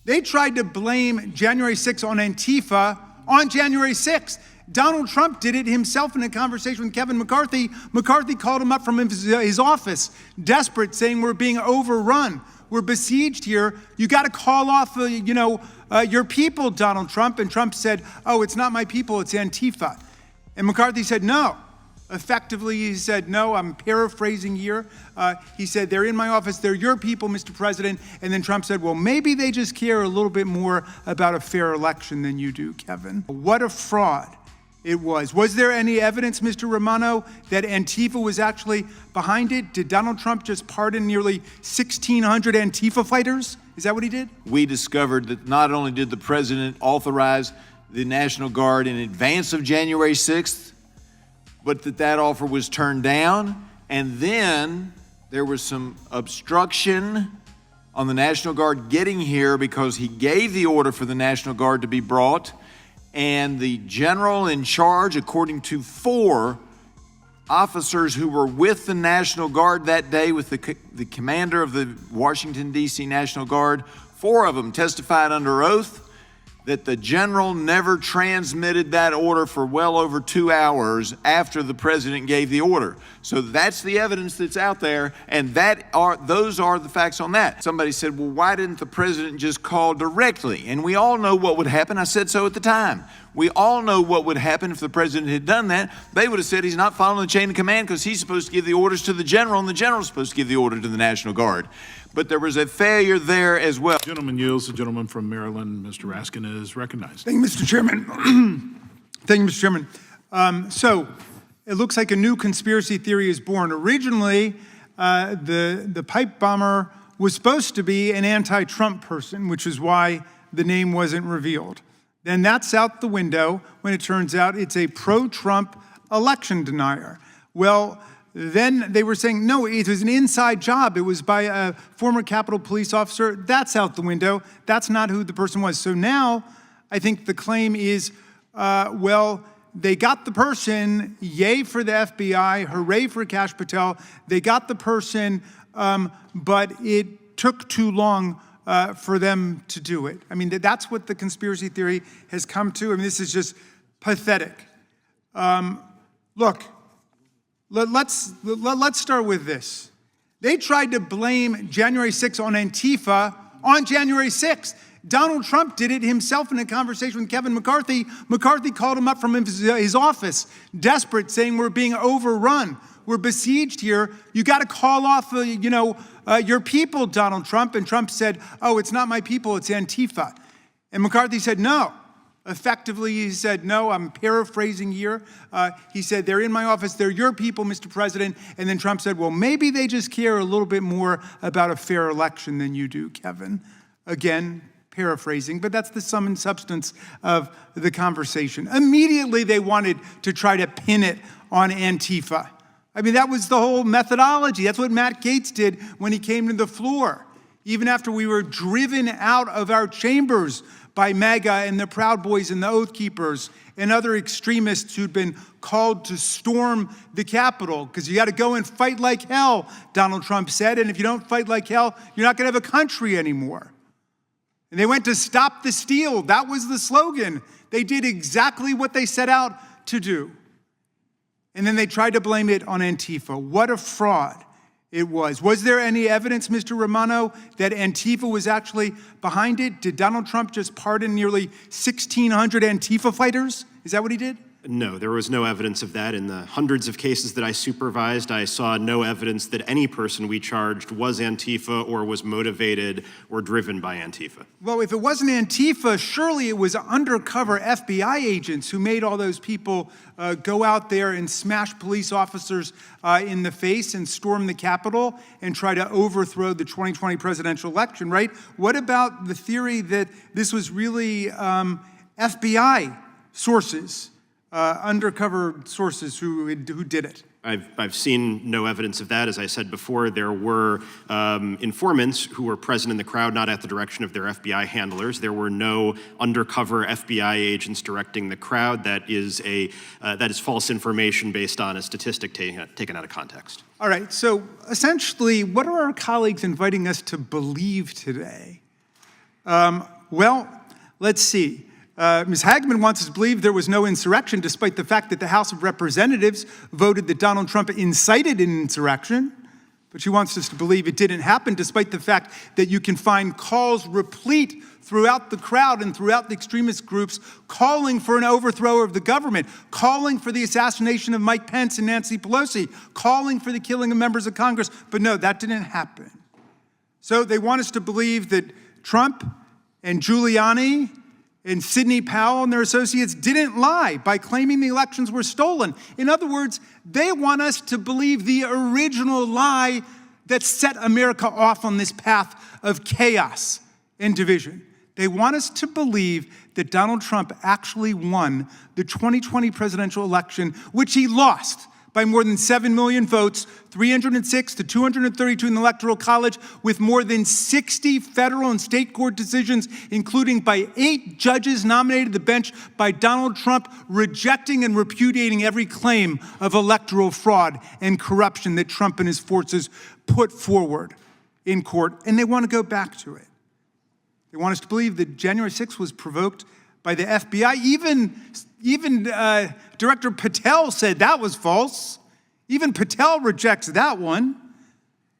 They tried to blame January 6th on Antifa on January 6th. Donald Trump did it himself in a conversation with Kevin McCarthy. McCarthy called him up from his office, desperate, saying we're being overrun. We're besieged here. You got to call off, your people, Donald Trump. And Trump said, oh, it's not my people, it's Antifa. And McCarthy said, no. Effectively, he said, no, I'm paraphrasing here. He said, they're in my office, they're your people, Mr. President. And then Trump said, well, maybe they just care a little bit more about a fair election than you do, Kevin. What a fraud it was. Was there any evidence, Mr. Romano, that Antifa was actually behind it? Did Donald Trump just pardon nearly 1,600 Antifa fighters? Is that what he did? We discovered that not only did the president authorize the National Guard in advance of January 6th, but that offer was turned down, and then there was some obstruction on the National Guard getting here because he gave the order for the National Guard to be brought, and the general in charge, according to 4 officers who were with the National Guard that day, with the commander of the Washington, D.C. National Guard, 4 of them testified under oath that the general never transmitted that order for well over 2 hours after the president gave the order. So that's the evidence that's out there, and those are the facts on that. Somebody said, well, why didn't the president just call directly? And we all know what would happen. I said so at the time. We all know what would happen if the president had done that. They would have said he's not following the chain of command because he's supposed to give the orders to the general, and the general's supposed to give the order to the National Guard. But there was a failure there as well. Gentleman yields. The gentleman from Maryland, Mr. Raskin, is recognized. Thank you, Mr. Chairman. Thank you, Mr. Chairman. So it looks like a new conspiracy theory is born. Originally, the pipe bomber was supposed to be an anti-Trump person, which is why the name wasn't revealed. Then that's out the window when it turns out it's a pro-Trump election denier. Well, then they were saying, no, it was an inside job. It was by a former Capitol Police officer. That's out the window. That's not who the person was. So now I think the claim is, well, they got the person, yay for the FBI, hooray for Kash Patel. They got the person, but it took too long for them to do it. I mean, that's what the conspiracy theory has come to. I mean, this is just pathetic. Look, let's start with this. They tried to blame January 6th on Antifa on January 6th. Donald Trump did it himself in a conversation with Kevin McCarthy. McCarthy called him up from his office, desperate, saying we're being overrun. We're besieged here. You got to call off, your people, Donald Trump. And Trump said, oh, it's not my people, it's Antifa. And McCarthy said, no. Effectively, he said, no, I'm paraphrasing here. He said, they're in my office, they're your people, Mr. President. And then Trump said, well, maybe they just care a little bit more about a fair election than you do, Kevin. Again, paraphrasing, but that's the sum and substance of the conversation. Immediately, they wanted to try to pin it on Antifa. I mean, that was the whole methodology. That's what Matt Gaetz did when he came to the floor. Even after we were driven out of our chambers by MAGA and the Proud Boys and the Oath Keepers and other extremists who'd been called to storm the Capitol, because you got to go and fight like hell, Donald Trump said, and if you don't fight like hell, you're not going to have a country anymore. And they went to stop the steal. That was the slogan. They did exactly what they set out to do. And then they tried to blame it on Antifa. What a fraud it was. Was there any evidence, Mr. Romano, that Antifa was actually behind it? Did Donald Trump just pardon nearly 1,600 Antifa fighters? Is that what he did? No, there was no evidence of that. In the hundreds of cases that I supervised, I saw no evidence that any person we charged was Antifa or was motivated or driven by Antifa. Well, if it wasn't Antifa, surely it was undercover FBI agents who made all those people go out there and smash police officers in the face and storm the Capitol and try to overthrow the 2020 presidential election, right? What about the theory that this was really FBI sources? Undercover sources who did it? I've seen no evidence of that. As I said before, there were informants who were present in the crowd, not at the direction of their FBI handlers. There were no undercover FBI agents directing the crowd. That is false information based on a statistic taken out of context. All right, so essentially, what are our colleagues inviting us to believe today? Well, let's see. Ms. Hagman wants us to believe there was no insurrection, despite the fact that the House of Representatives voted that Donald Trump incited an insurrection. But she wants us to believe it didn't happen, despite the fact that you can find calls replete throughout the crowd and throughout the extremist groups calling for an overthrow of the government, calling for the assassination of Mike Pence and Nancy Pelosi, calling for the killing of members of Congress. But no, that didn't happen. So they want us to believe that Trump and Giuliani and Sidney Powell and their associates didn't lie by claiming the elections were stolen. In other words, they want us to believe the original lie that set America off on this path of chaos and division. They want us to believe that Donald Trump actually won the 2020 presidential election, which he lost by more than 7 million votes, 306 to 232 in the Electoral College, with more than 60 federal and state court decisions, including by 8 judges nominated to the bench by Donald Trump, rejecting and repudiating every claim of electoral fraud and corruption that Trump and his forces put forward in court, and they want to go back to it. They want us to believe that January 6th was provoked by the FBI. Even Director Patel said that was false. Even Patel rejects that one.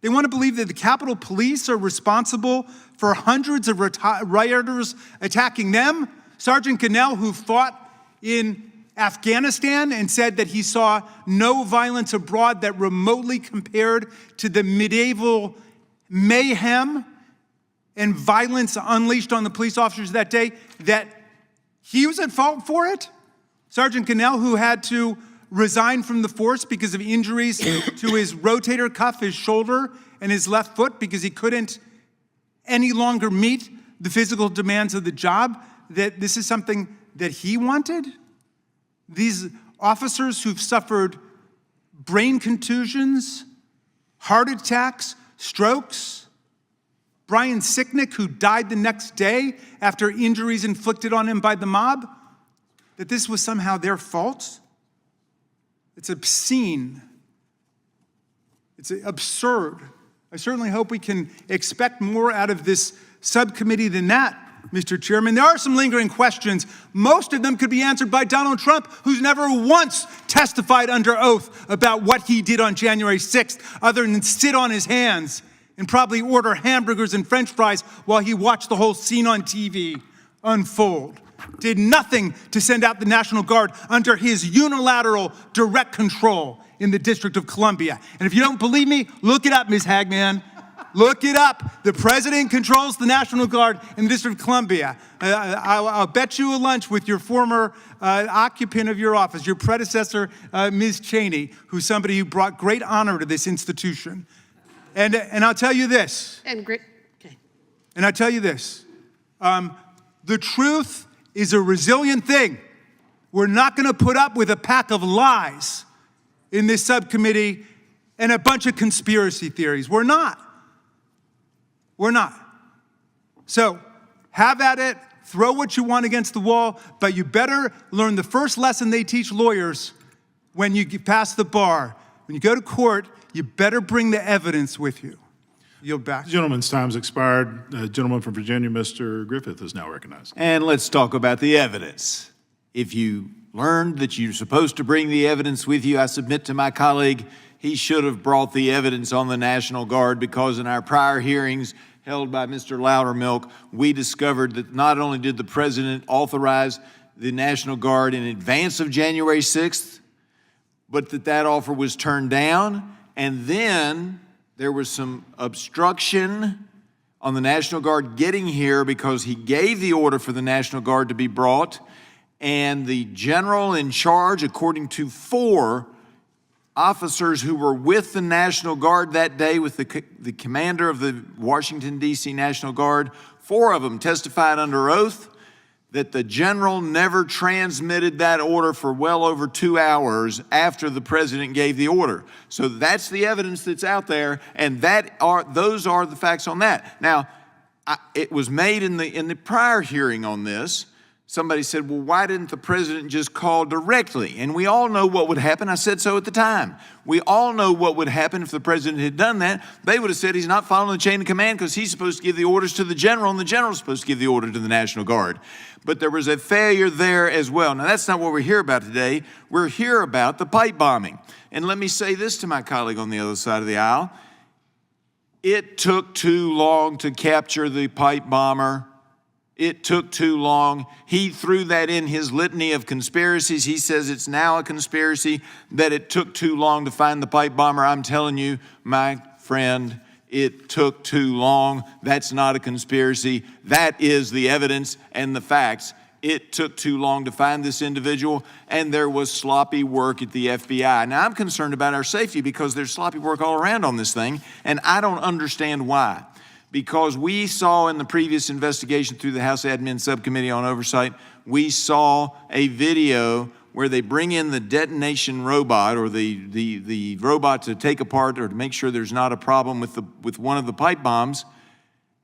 They want to believe that the Capitol Police are responsible for hundreds of rioters attacking them. Sergeant Gonell, who fought in Afghanistan and said that he saw no violence abroad that remotely compared to the medieval mayhem and violence unleashed on the police officers that day, that he was at fault for it. Sergeant Gonell, who had to resign from the force because of injuries to his rotator cuff, his shoulder, and his left foot because he couldn't any longer meet the physical demands of the job, that this is something that he wanted? These officers who've suffered brain contusions, heart attacks, strokes, Brian Sicknick, who died the next day after injuries inflicted on him by the mob, that this was somehow their fault? It's obscene. It's absurd. I certainly hope we can expect more out of this subcommittee than that, Mr. Chairman. There are some lingering questions. Most of them could be answered by Donald Trump, who's never once testified under oath about what he did on January 6th, other than sit on his hands and probably order hamburgers and French fries while he watched the whole scene on TV unfold. Did nothing to send out the National Guard under his unilateral direct control in the District of Columbia. And if you don't believe me, look it up, Ms. Hagman. Look it up. The president controls the National Guard in the District of Columbia. I'll bet you a lunch with your former occupant of your office, your predecessor, Ms. Cheney, who's somebody who brought great honor to this institution. And I'll tell you this. Okay. And I'll tell you this. The truth is a resilient thing. We're not going to put up with a pack of lies in this subcommittee and a bunch of conspiracy theories. We're not. We're not. So have at it. Throw what you want against the wall, but you better learn the first lesson they teach lawyers when you pass the bar. When you go to court, you better bring the evidence with you. Yield back. The gentleman's time's expired. The gentleman from Virginia, Mr. Griffith, is now recognized. And let's talk about the evidence. If you learned that you're supposed to bring the evidence with you, I submit to my colleague, he should have brought the evidence on the National Guard, because in our prior hearings held by Mr. Loudermilk, we discovered that not only did the president authorize the National Guard in advance of January 6th, but that offer was turned down, and then there was some obstruction on the National Guard getting here because he gave the order for the National Guard to be brought, and the general in charge, according to 4 officers who were with the National Guard that day, with the commander of the Washington, D.C. National Guard, 4 of them testified under oath that the general never transmitted that order for well over 2 hours after the president gave the order. So that's the evidence that's out there, and those are the facts on that. Now, it was made in the prior hearing on this somebody said, well, why didn't the president just call directly? And we all know what would happen. I said so at the time. We all know what would happen if the president had done that. They would have said he's not following the chain of command because he's supposed to give the orders to the general, and the general's supposed to give the order to the National Guard. But there was a failure there as well. Now, that's not what we're here about today. We're here about the pipe bombing. And let me say this to my colleague on the other side of the aisle. It took too long to capture the pipe bomber. It took too long. He threw that in his litany of conspiracies. He says it's now a conspiracy, that it took too long to find the pipe bomber. I'm telling you, my friend, it took too long. That's not a conspiracy. That is the evidence and the facts. It took too long to find this individual, and there was sloppy work at the FBI. Now, I'm concerned about our safety because there's sloppy work all around on this thing, and I don't understand why. Because we saw in the previous investigation through the House Admin Subcommittee on Oversight, we saw a video where they bring in the detonation robot, or the robot to take apart or to make sure there's not a problem with one of the pipe bombs,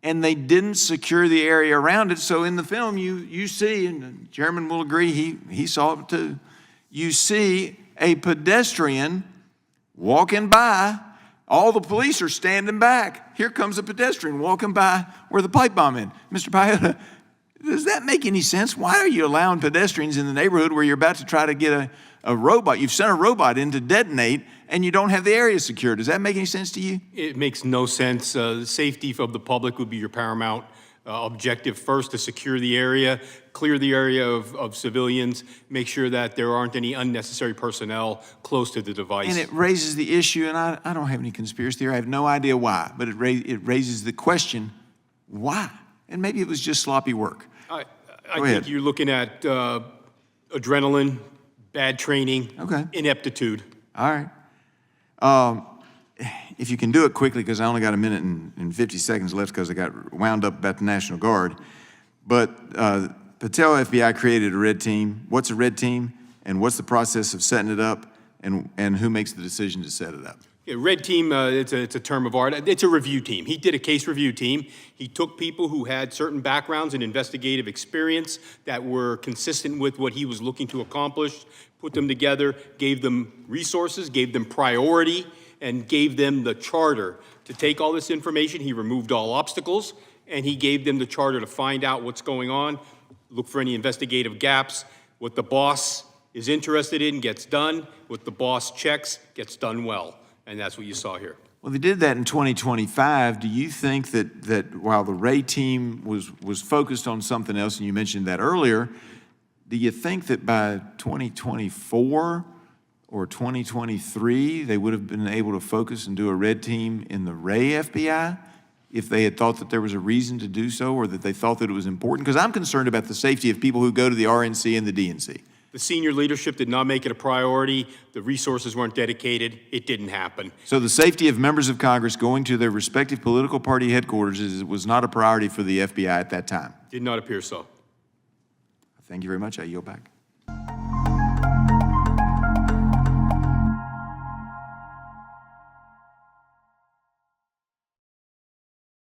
and they didn't secure the area around it. So in the film, you see, and the chairman will agree, he saw it too, you see a pedestrian walking by. All the police are standing back. Here comes a pedestrian walking by where the pipe bomb is. Mr. Paiota, does that make any sense? Why are you allowing pedestrians in the neighborhood where you're about to try to get a robot? You've sent a robot in to detonate, and you don't have the area secured. Does that make any sense to you? It makes no sense. The safety of the public would be your paramount objective first, to secure the area, clear the area of civilians, make sure that there aren't any unnecessary personnel close to the device. And it raises the issue, and I don't have any conspiracy theory. I have no idea why, but it raises the question, why? And maybe it was just sloppy work. I think you're looking at adrenaline, bad training, ineptitude. All right. If you can do it quickly, because I only got a minute and 50 seconds left because I got wound up about the National Guard. But Patel FBI created a red team. What's a red team? And what's the process of setting it up? And who makes the decision to set it up? Red team, it's a term of art. It's a review team. He did a case review team. He took people who had certain backgrounds and investigative experience that were consistent with what he was looking to accomplish, put them together, gave them resources, gave them priority, and gave them the charter to take all this information. He removed all obstacles, and he gave them the charter to find out what's going on, look for any investigative gaps. What the boss is interested in gets done. What the boss checks gets done well. And that's what you saw here. Well, they did that in 2025. Do you think that while the Ray team was focused on something else, and you mentioned that earlier, do you think that by 2024 or 2023, they would have been able to focus and do a red team in the Ray FBI if they had thought that there was a reason to do so, or that they thought that it was important? Because I'm concerned about the safety of people who go to the RNC and the DNC. The senior leadership did not make it a priority. The resources weren't dedicated. It didn't happen. So the safety of members of Congress going to their respective political party headquarters was not a priority for the FBI at that time? Did not appear so. Thank you very much. I yield back.